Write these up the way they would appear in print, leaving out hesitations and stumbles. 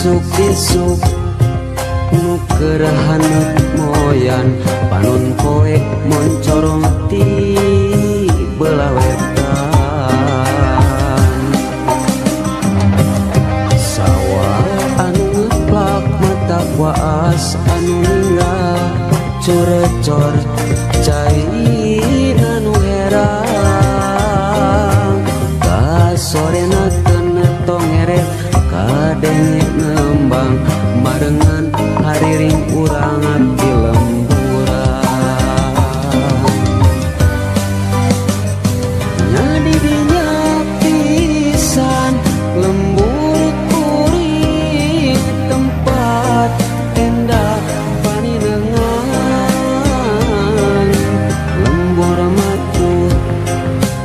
isuk-isuk nuker moyan panon koe moncorong ti belah wetan sawah anu ngeplak mata kuas anu ninggal corecor cai anu herang kasorena kena tongeret kadenge nembang marengan hariring urang abdi lemburan nyadi dinya pisan lembur kuring tempat endah paninengan lembur matu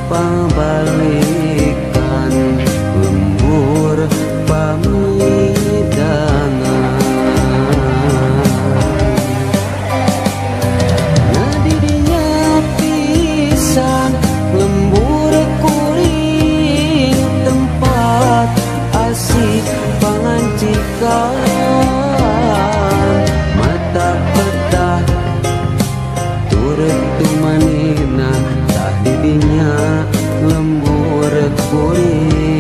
pabalikan lembur pamidangan nyadi dinya pisan lembur kuring tempat asik pangancikan mata petah turut tumanina tah didinya lembur kuring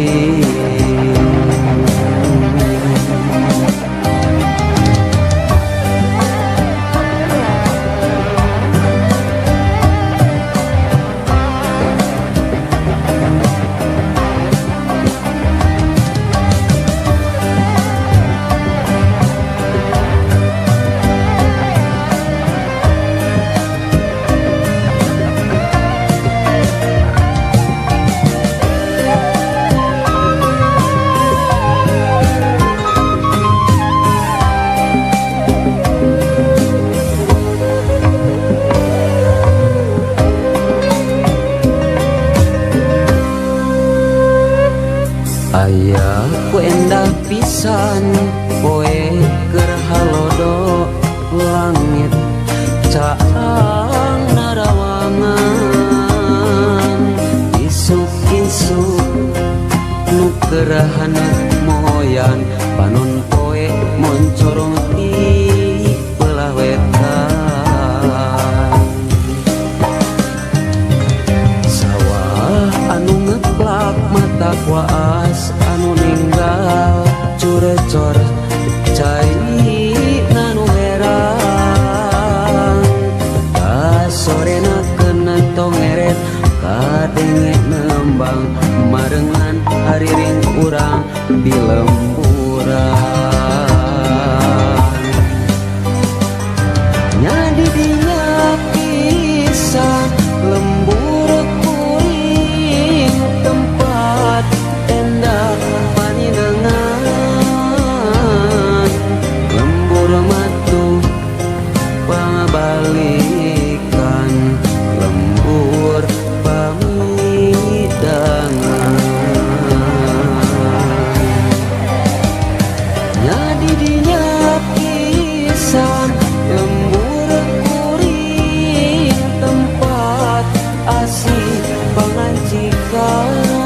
aya ku endah pisan poe keur halodo langit caang narawangan isuk-isuk nu kerahan moyan panon poe moncorong ti belah wetan sawah anu ngeplak mata kuas anu ninggal curecor cai nanu herang kasorena kena tongeret kadenge nembang marengan hariring urang di lemburan nyadi dinya pisan lembur kuring tempat endah paninengan lembur matu pangabalikan lembur pamidangan nyadi dinya pisan lembur kuring tempat asik pangancikan